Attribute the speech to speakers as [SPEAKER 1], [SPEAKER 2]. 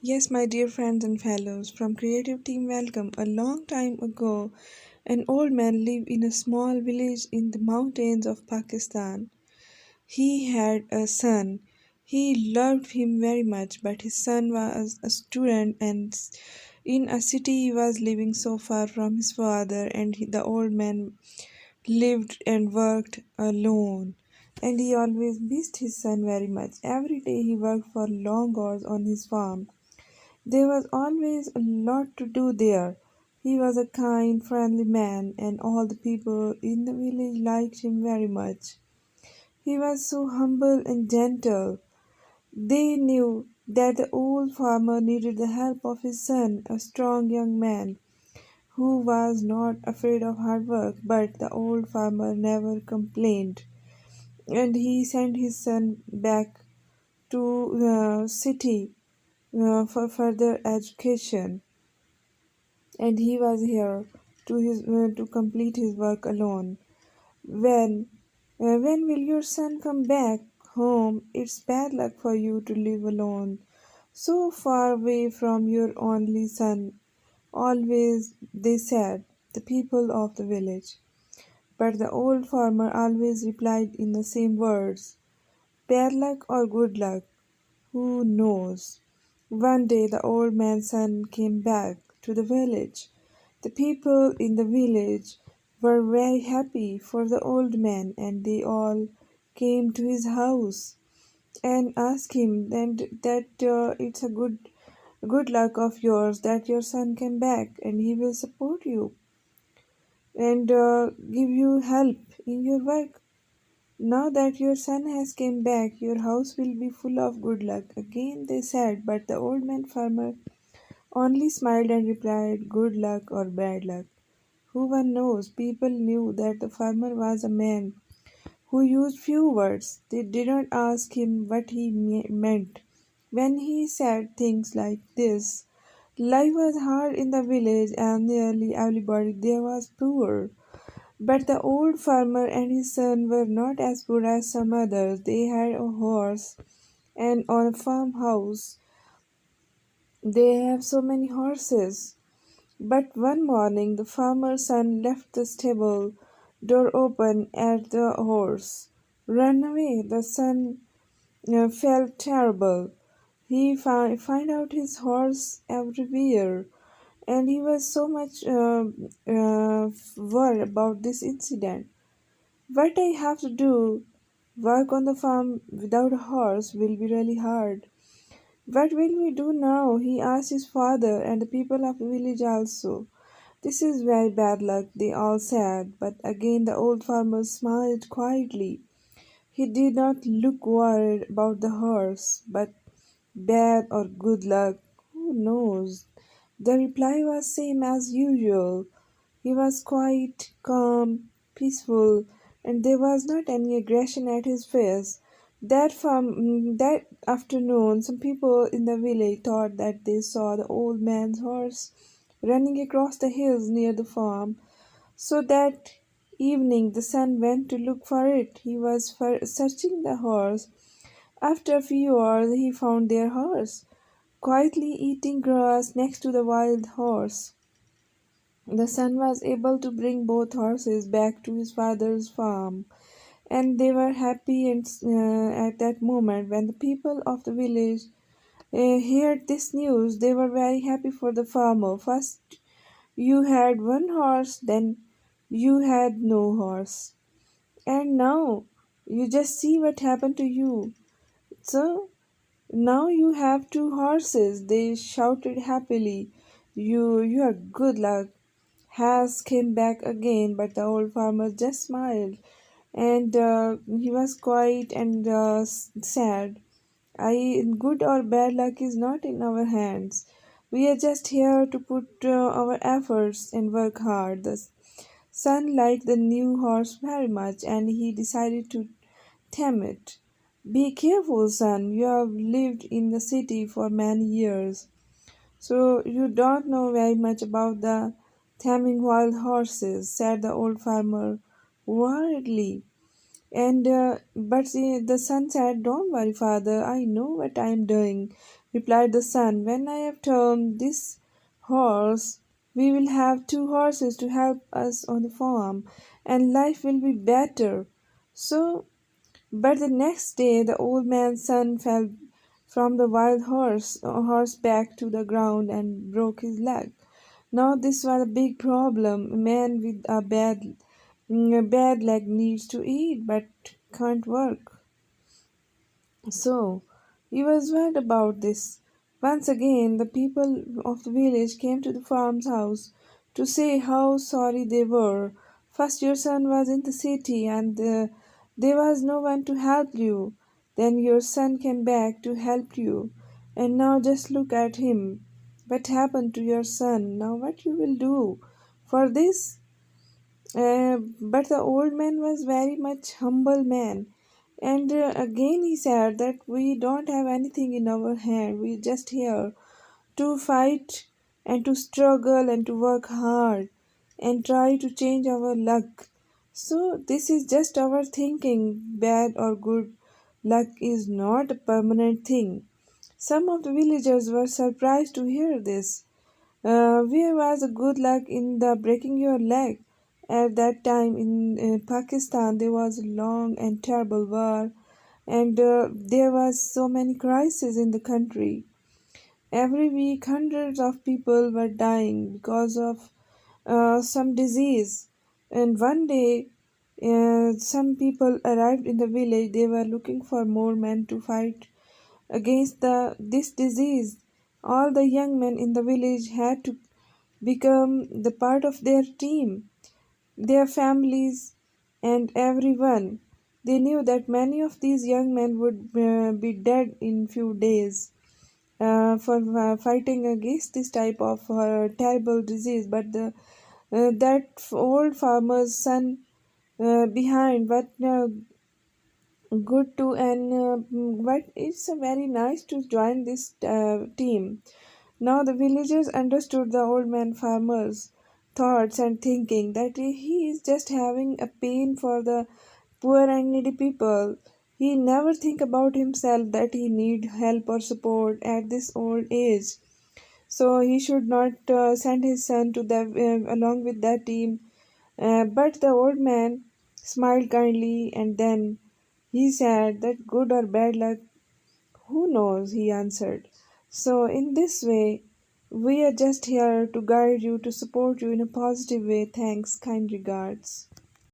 [SPEAKER 1] Yes, my dear friends and fellows from Creative Team, welcome. A long time ago, an old man lived in a small village in the mountains of Pakistan. He had a son. He loved him very much, but his son was a student and in a city he was living so far from his father, and the old man lived and worked alone. And he always missed his son very much. Every day he worked for long hours on his farm. There was always a lot to do there. He was a kind, friendly man, and all the people in the village liked him very much. He was so humble and gentle. They knew that the old farmer needed the help of his son, a strong young man who was not afraid of hard work, but the old farmer never complained, and he sent his son back to the city for further education. And he was here to complete his work alone. When when will your son come back home? It's bad luck for you to live alone, so far away from your only son. Always they said, the people of the village. But the old farmer always replied in the same words, bad luck or good luck, who knows? One day the old man's son came back to the village. The people in the village were very happy for the old man, and they all came to his house and asked him that it's a good luck of yours that your son came back and he will support you and give you help in your work. Now that your son has came back, your house will be full of good luck. Again they said, but the old man farmer only smiled and replied, good luck or bad luck. Who one knows? People knew that the farmer was a man who used few words. They did not ask him what he meant when he said things like this. Life was hard in the village and nearly everybody there was poor. But the old farmer and his son were not as poor as some others. They had a horse, and on a farmhouse they have so many horses. But one morning the farmer's son left the stable door open at the horse. Run away, the son felt terrible. He find out his horse everywhere, and he was so much worried about this incident. What I have to do, work on the farm without a horse will be really hard. What will we do now? He asked his father and the people of the village also. This is very bad luck, they all said, but again the old farmer smiled quietly. He did not look worried about the horse, but bad or good luck, who knows? The reply was same as usual. He was quite calm, peaceful, and there was not any aggression at his face. That afternoon, some people in the village thought that they saw the old man's horse running across the hills near the farm. So that evening, the son went to look for it. He was searching the horse. After a few hours, he found their horse quietly eating grass next to the wild horse. The son was able to bring both horses back to his father's farm, and they were happy at that moment. When the people of the village heard this news, they were very happy for the farmer. First, you had one horse, then you had no horse, and now you just see what happened to you. So now you have two horses, they shouted happily. You are good luck has came back again, but the old farmer just smiled, and he was quiet and sad. I good or bad luck is not in our hands. We are just here to put our efforts and work hard. The son liked the new horse very much, and he decided to tame it. Be careful, son. You have lived in the city for many years, so you don't know very much about the taming wild horses, said the old farmer worriedly. And but the son said, "Don't worry, father. I know what I am doing. replied the son. When I have turned this horse, we will have two horses to help us on the farm, and life will be better. So, but the next day, the old man's son fell from the wild horseback to the ground and broke his leg. Now, this was a big problem. A man with a bad leg needs to eat but can't work. So, he was worried about this. Once again, the people of the village came to the farm's house to say how sorry they were. First, your son was in the city and there was no one to help you. Then, your son came back to help you. And now, just look at him. What happened to your son? Now, what you will do for this? But the old man was very much humble man, and again he said that we don't have anything in our hand. We just here to fight and to struggle and to work hard and try to change our luck. So this is just our thinking. Bad or good luck is not a permanent thing. Some of the villagers were surprised to hear this. Where was the good luck in the breaking your leg? At that time in Pakistan, there was a long and terrible war, and there was so many crises in the country. Every week, hundreds of people were dying because of some disease. And one day, some people arrived in the village. They were looking for more men to fight against this disease. All the young men in the village had to become the part of their team, their families, and everyone. They knew that many of these young men would be dead in few days for fighting against this type of terrible disease. But that old farmer's son behind, but good too, and but it's very nice to join this team. Now the villagers understood the old man farmer's thoughts and thinking that he is just having a pain for the poor and needy people. He never think about himself that he need help or support at this old age. So he should not send his son to the along with that team. But the old man smiled kindly and then he said that good or bad luck, who knows, he answered. So, in this way, we are just here to guide you, to support you in a positive way. Thanks, kind regards.